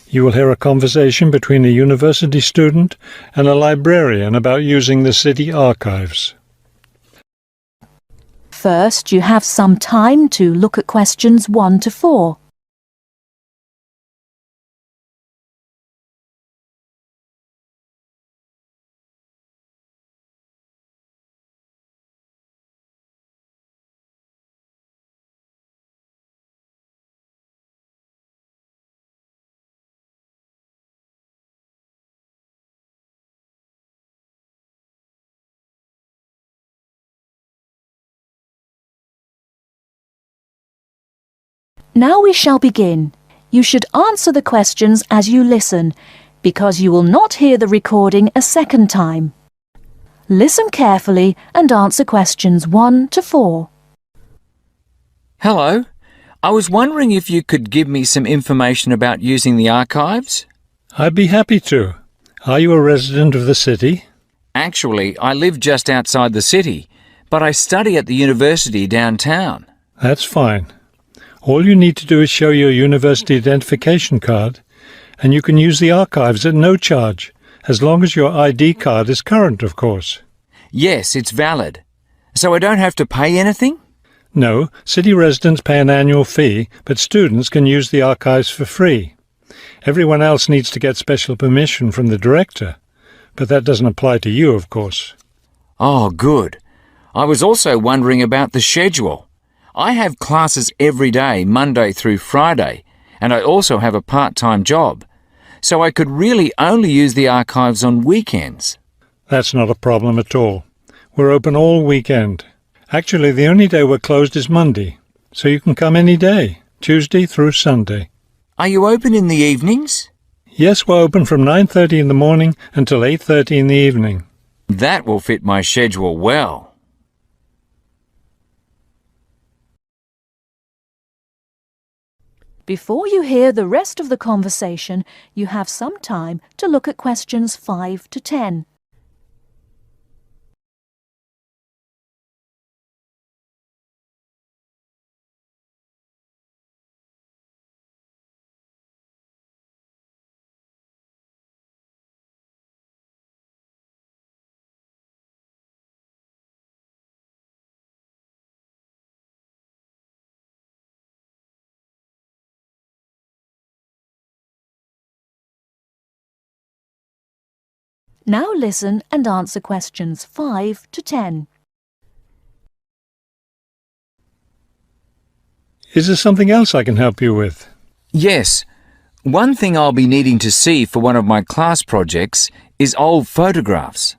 You will hear a conversation between a university student and a librarian about using the city archives. First, you have some time to look at questions 1 to 4. Now we shall begin. You should answer the questions as you listen, because you will not hear the recording a second time. Listen carefully and answer questions 1 to 4. Hello. I was wondering if you could give me some information about using the archives? I'd be happy to. Are you a resident of the city? Actually, I live just outside the city, but I study at the university downtown. That's fine. All you need to do is show your university identification card, and you can use the archives at no charge, as long as your ID card is current, of course. Yes, it's valid. So I don't have to pay anything? No, city residents pay an annual fee, but students can use the archives for free. Everyone else needs to get special permission from the director, but that doesn't apply to you, of course. Oh, good. I was also wondering about the schedule. I have classes every day, Monday through Friday, and I also have a part-time job, so I could really only use the archives on weekends. That's not a problem at all. We're open all weekend. Actually, the only day we're closed is Monday, so you can come any day, Tuesday through Sunday. Are you open in the evenings? Yes, we're open from 9:30 in the morning until 8:30 in the evening. That will fit my schedule well. Before you hear the rest of the conversation, you have some time to look at questions 5 to 10. Now listen and answer questions 5 to 10. Is there something else I can help you with? Yes. One thing I'll be needing to see for one of my class projects is old photographs.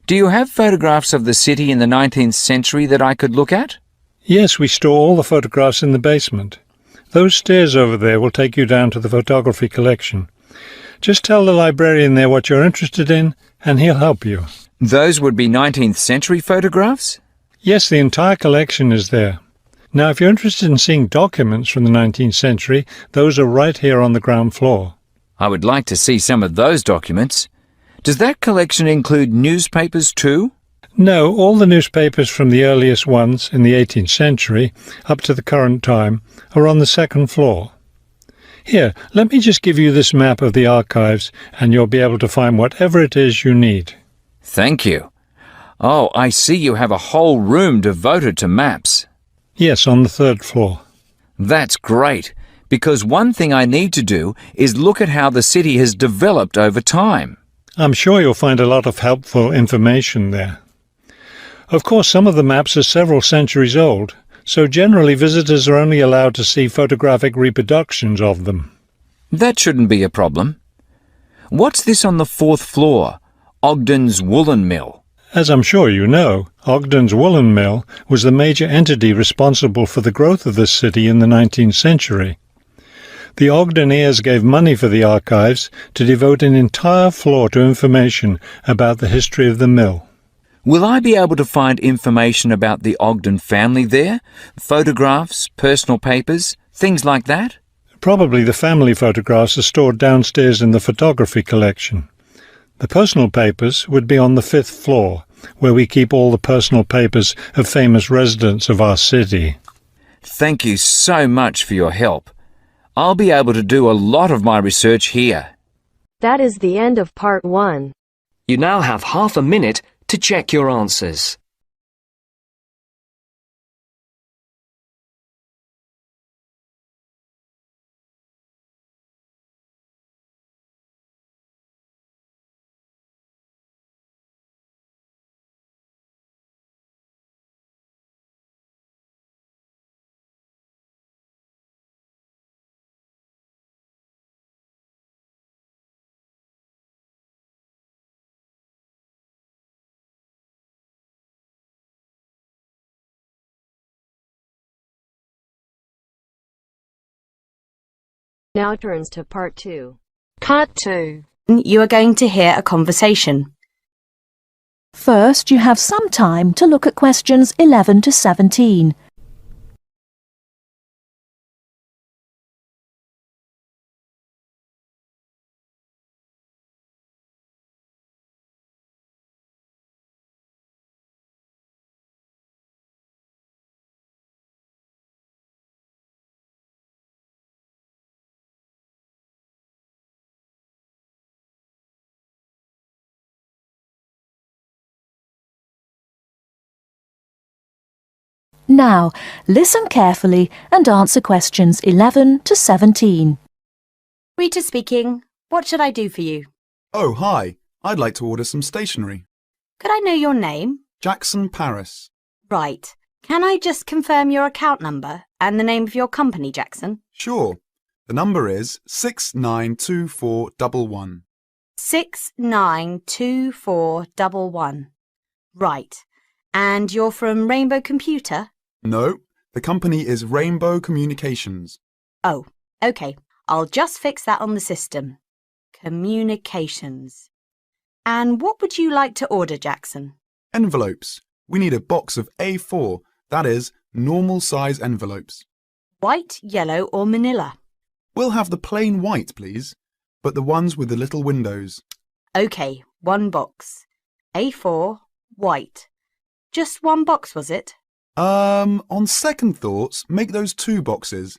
Do you have photographs of the city in the 19th century that I could look at? Yes, we store all the photographs in the basement. Those stairs over there will take you down to the photography collection. Just tell the librarian there what you're interested in, and he'll help you. Those would be 19th century photographs? Yes, the entire collection is there. Now, if you're interested in seeing documents from the 19th century, those are right here on the ground floor. I would like to see some of those documents. Does that collection include newspapers too? No, all the newspapers from the earliest ones in the 18th century up to the current time are on the second floor. Here, let me just give you this map of the archives, and you'll be able to find whatever it is you need. Thank you. Oh, I see you have a whole room devoted to maps. Yes, on the third floor. That's great, because one thing I need to do is look at how the city has developed over time. I'm sure you'll find a lot of helpful information there. Of course, some of the maps are several centuries old, so generally visitors are only allowed to see photographic reproductions of them. That shouldn't be a problem. What's this on the fourth floor? Ogden's Woolen Mill. As I'm sure you know, Ogden's Woolen Mill was the major entity responsible for the growth of this city in the 19th century. The Ogden heirs gave money for the archives to devote an entire floor to information about the history of the mill. Will I be able to find information about the Ogden family there? Photographs, personal papers, things like that? Probably the family photographs are stored downstairs in the photography collection. The personal papers would be on the 5th floor, where we keep all the personal papers of famous residents of our city. Thank you so much for your help. I'll be able to do a lot of my research here. That is the end of part 1. You now have half a minute to check your answers. Now turns to part 2. Part 2. You are going to hear a conversation. First, you have some time to look at questions 11 to 17. Now, listen carefully and answer questions 11 to 17. Rita speaking. What should I do for you? Oh, hi. I'd like to order some stationery. Could I know your name? Jackson Paris. Right. Can I just confirm your account number and the name of your company, Jackson? Sure. The number is 692411. 692411. Right. And you're from Rainbow Computer? No, the company is Rainbow Communications. Oh, OK. I'll just fix that on the system. Communications. And what would you like to order, Jackson? Envelopes. We need a box of A4, that is, normal size envelopes. White, yellow or manila? We'll have the plain white, please, but the ones with the little windows. OK, one box. A4, white. Just one box, was it? On second thoughts, make those 2 boxes.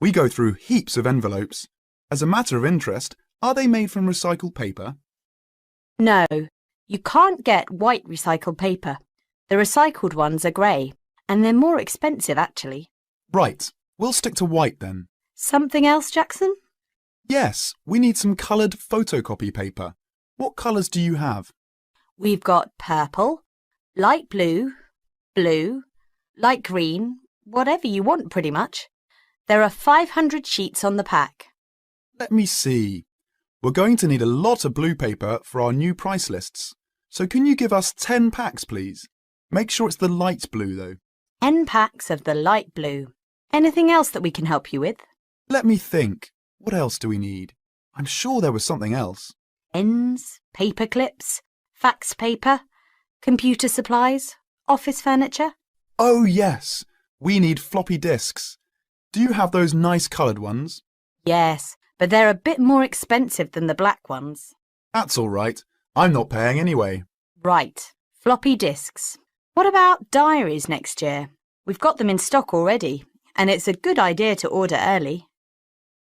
We go through heaps of envelopes. As a matter of interest, are they made from recycled paper? No, you can't get white recycled paper. The recycled ones are grey, and they're more expensive actually. Right, we'll stick to white then. Something else, Jackson? Yes, we need some coloured photocopy paper. What colours do you have? We've got purple, light blue, blue, light green, whatever you want pretty much. There are 500 sheets on the pack. Let me see. We're going to need a lot of blue paper for our new price lists. So can you give us 10 packs, please? Make sure it's the light blue, though. 10 packs of the light blue. Anything else that we can help you with? Let me think. What else do we need? I'm sure there was something else. Pens, paper clips, fax paper, computer supplies, office furniture. Oh, yes. We need floppy disks. Do you have those nice coloured ones? Yes, but they're a bit more expensive than the black ones. That's all right. I'm not paying anyway. Right, floppy disks. What about diaries next year? We've got them in stock already, and it's a good idea to order early.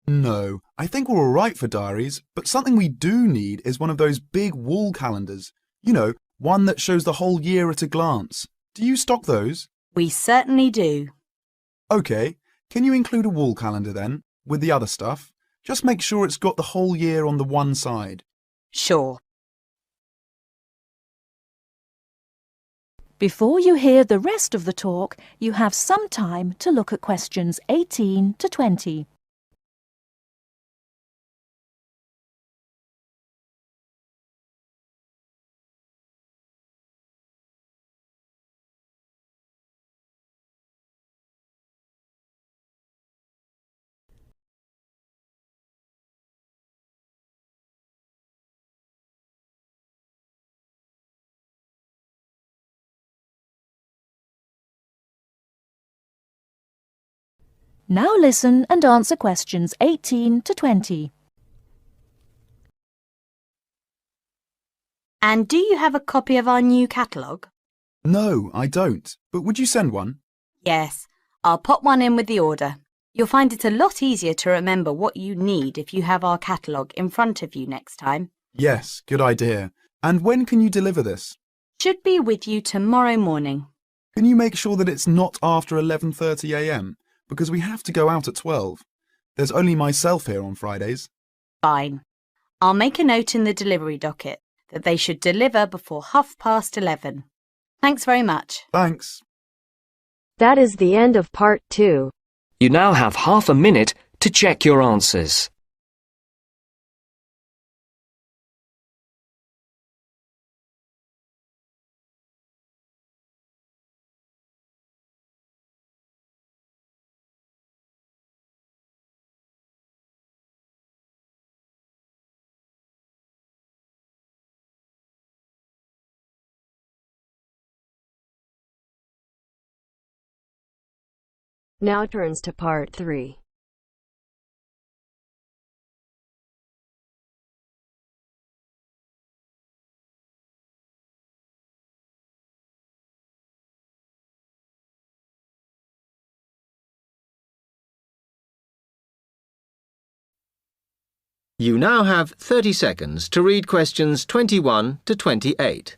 No, I think we're all right for diaries, but something we do need is one of those big wall calendars. You know, one that shows the whole year at a glance. Do you stock those? We certainly do. OK, can you include a wall calendar then, with the other stuff? Just make sure it's got the whole year on the one side. Sure. Before you hear the rest of the talk, you have some time to look at questions 18 to 20. Now listen and answer questions 18 to 20. And do you have a copy of our new catalogue? No, I don't. But would you send one? Yes, I'll pop one in with the order. You'll find it a lot easier to remember what you need if you have our catalogue in front of you next time. Yes, good idea. And when can you deliver this? Should be with you tomorrow morning. Can you make sure that it's not after 11:30 a.m? Because we have to go out at 12. There's only myself here on Fridays. Fine. I'll make a note in the delivery docket that they should deliver before 11:30. Thanks very much. Thanks. That is the end of part 2. You now have half a minute to check your answers. Now turns to part 3. You now have 30 seconds to read questions 21 to 28.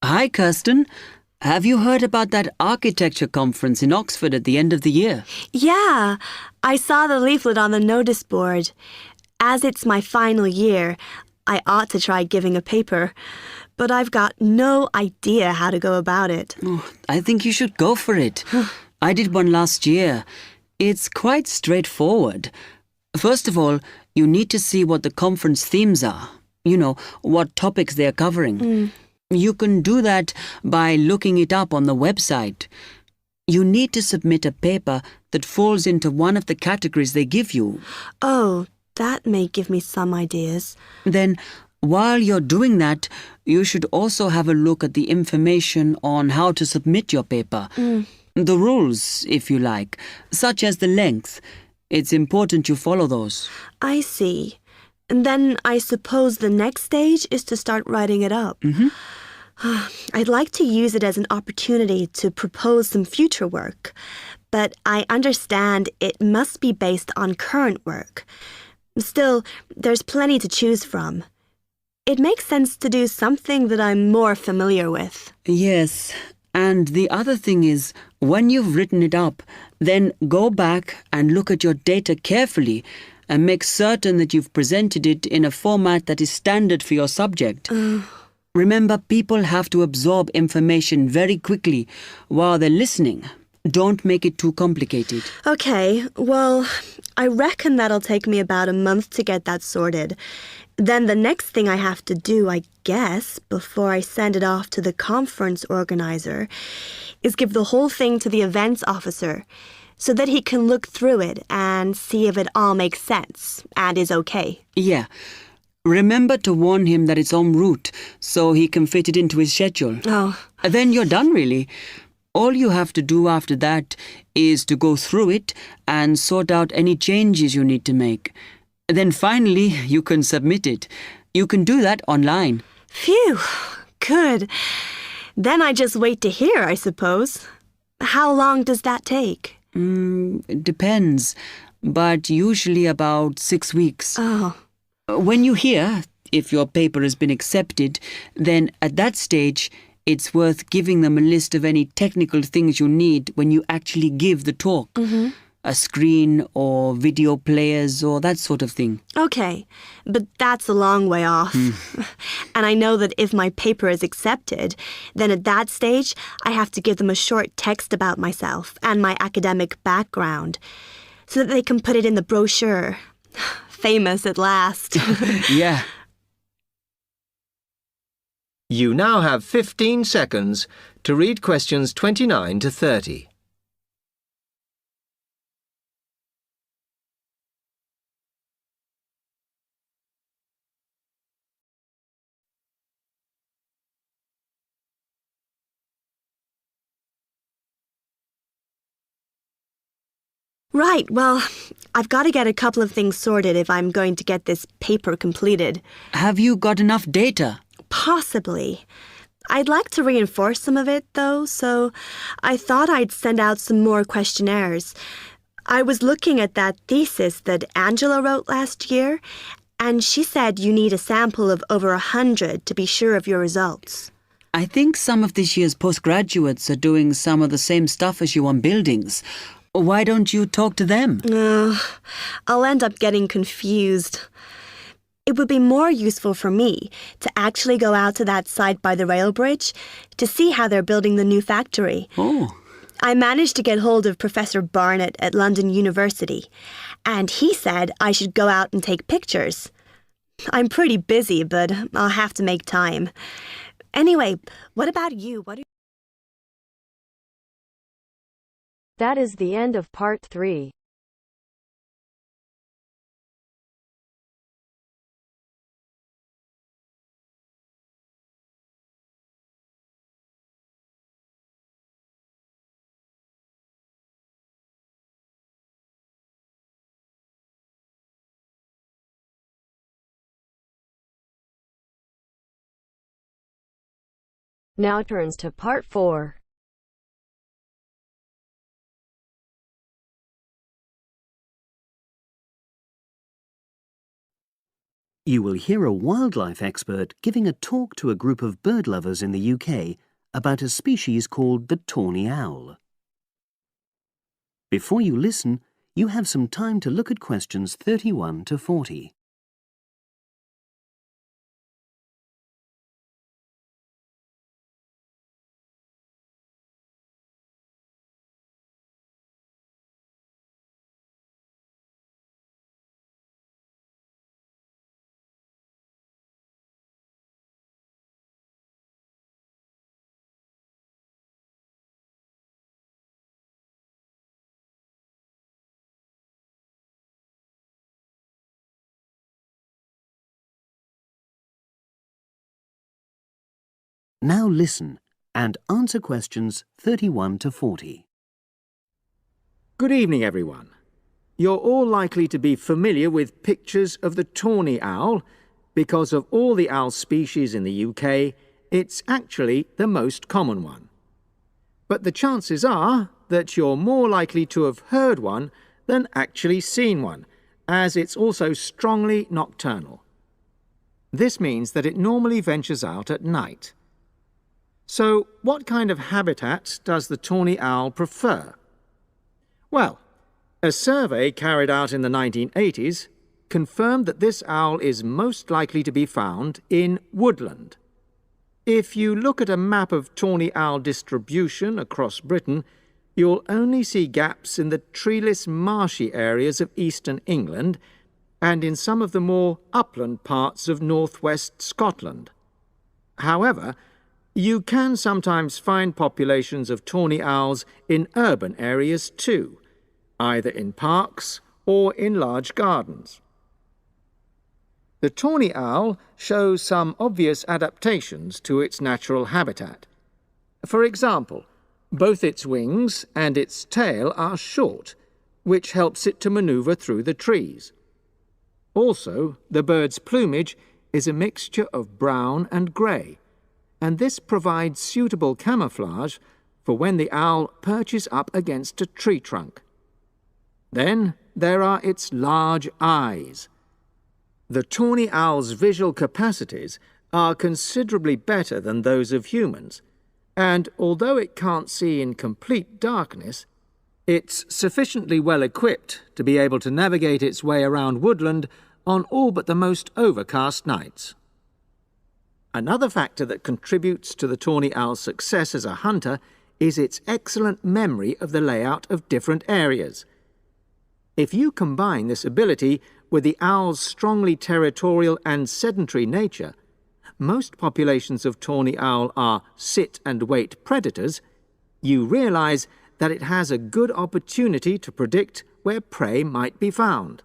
Hi, Kirsten. Have you heard about that architecture conference in Oxford at the end of the year? Yeah, I saw the leaflet on the notice board. As it's my final year, I ought to try giving a paper, but I've got no idea how to go about it. Oh, I think you should go for it. I did one last year. It's quite straightforward. First of all, you need to see what the conference themes are. You know, what topics they're covering. You can do that by looking it up on the website. You need to submit a paper that falls into one of the categories they give you. Oh, that may give me some ideas. Then, while you're doing that, you should also have a look at the information on how to submit your paper. The rules, if you like, such as the length. It's important you follow those. I see. And then I suppose the next stage is to start writing it up. I'd like to use it as an opportunity to propose some future work, but I understand it must be based on current work. Still, there's plenty to choose from. It makes sense to do something that I'm more familiar with. Yes, and the other thing is, when you've written it up, then go back and look at your data carefully and make certain that you've presented it in a format that is standard for your subject. Remember, people have to absorb information very quickly while they're listening. Don't make it too complicated. Okay, well, I reckon that'll take me about a month to get that sorted. Then the next thing I have to do, I guess, before I send it off to the conference organizer, is give the whole thing to the events officer so that he can look through it and see if it all makes sense and is okay. Yeah. Remember to warn him that it's en route so he can fit it into his schedule. Oh. Then you're done, really. All you have to do after that is to go through it and sort out any changes you need to make. Then finally, you can submit it. You can do that online. Phew, good. Then I just wait to hear, I suppose. How long does that take? It depends, but usually about 6 weeks. Oh. When you hear if your paper has been accepted, then at that stage, it's worth giving them a list of any technical things you need when you actually give the talk. A screen or video players or that sort of thing. Okay, but that's a long way off. And I know that if my paper is accepted, then at that stage, I have to give them a short text about myself and my academic background so that they can put it in the brochure. Famous at last. Yeah. You now have 15 seconds to read questions 29 to 30. Right, well, I've got to get a couple of things sorted if I'm going to get this paper completed. Have you got enough data? Possibly. I'd like to reinforce some of it, though, so I thought I'd send out some more questionnaires. I was looking at that thesis that Angela wrote last year, and she said you need a sample of over 100 to be sure of your results. I think some of this year's postgraduates are doing some of the same stuff as you on buildings. Why don't you talk to them? I'll end up getting confused. It would be more useful for me to actually go out to that site by the rail bridge to see how they're building the new factory. Oh. I managed to get hold of Professor Barnett at London University, and he said I should go out and take pictures. I'm pretty busy, but I'll have to make time. Anyway, what about you? That is the end of part 3. Now turns to part 4. You will hear a wildlife expert giving a talk to a group of bird lovers in the UK about a species called the tawny owl. Before you listen, you have some time to look at questions 31 to 40. Now listen and answer questions 31 to 40. Good evening, everyone. You're all likely to be familiar with pictures of the tawny owl. Because of all the owl species in the UK, it's actually the most common one. But the chances are that you're more likely to have heard one than actually seen one, as it's also strongly nocturnal. This means that it normally ventures out at night. So, what kind of habitat does the tawny owl prefer? Well, a survey carried out in the 1980s confirmed that this owl is most likely to be found in woodland. If you look at a map of tawny owl distribution across Britain, you'll only see gaps in the treeless marshy areas of eastern England and in some of the more upland parts of northwest Scotland. However, you can sometimes find populations of tawny owls in urban areas too, either in parks or in large gardens. The tawny owl shows some obvious adaptations to its natural habitat. For example, both its wings and its tail are short, which helps it to maneuver through the trees. Also, the bird's plumage is a mixture of brown and grey, and this provides suitable camouflage for when the owl perches up against a tree trunk. Then there are its large eyes. The tawny owl's visual capacities are considerably better than those of humans, and although it can't see in complete darkness, it's sufficiently well equipped to be able to navigate its way around woodland on all but the most overcast nights. Another factor that contributes to the tawny owl's success as a hunter is its excellent memory of the layout of different areas. If you combine this ability with the owl's strongly territorial and sedentary nature, most populations of tawny owl are sit-and-wait predators, you realize that it has a good opportunity to predict where prey might be found.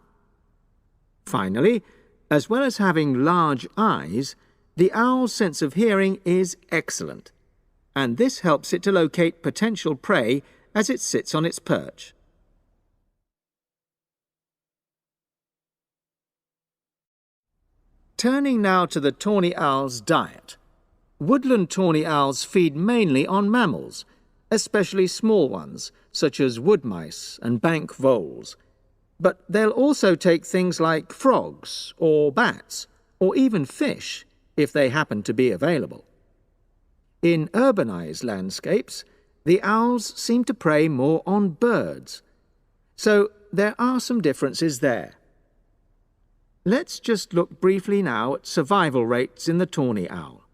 Finally, as well as having large eyes, the owl's sense of hearing is excellent, and this helps it to locate potential prey as it sits on its perch. Turning now to the tawny owl's diet. Woodland tawny owls feed mainly on mammals, especially small ones, such as wood mice and bank voles. But they'll also take things like frogs or bats, or even fish, if they happen to be available. In urbanized landscapes, the owls seem to prey more on birds. So there are some differences there. Let's just look briefly now at survival rates in the tawny owl.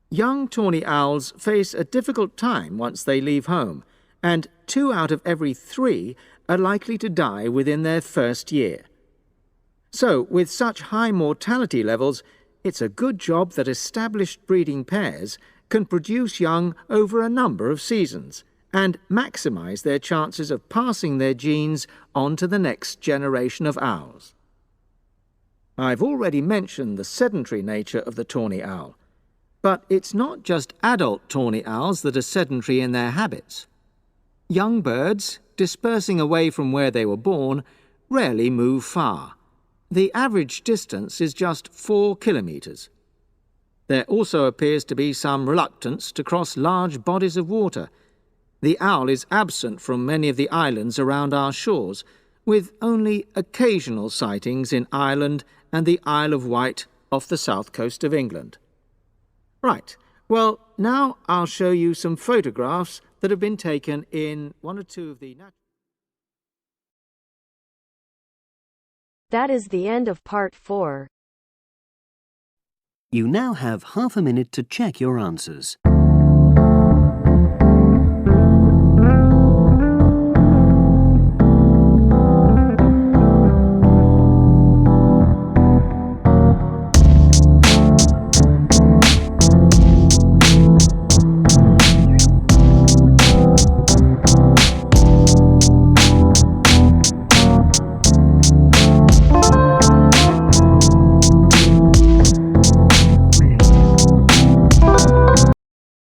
Young tawny owls face a difficult time once they leave home, and 2 out of every 3 are likely to die within their first year. So, with such high mortality levels, it's a good job that established breeding pairs can produce young over a number of seasons and maximize their chances of passing their genes on to the next generation of owls. I've already mentioned the sedentary nature of the tawny owl, but it's not just adult tawny owls that are sedentary in their habits. Young birds, dispersing away from where they were born, rarely move far. The average distance is just 4 kilometres. There also appears to be some reluctance to cross large bodies of water. The owl is absent from many of the islands around our shores, with only occasional sightings in Ireland and the Isle of Wight off the south coast of England. Right, well, now I'll show you some photographs that have been taken in 1 or 2 of the... That is the end of part 4. You now have half a minute to check your answers.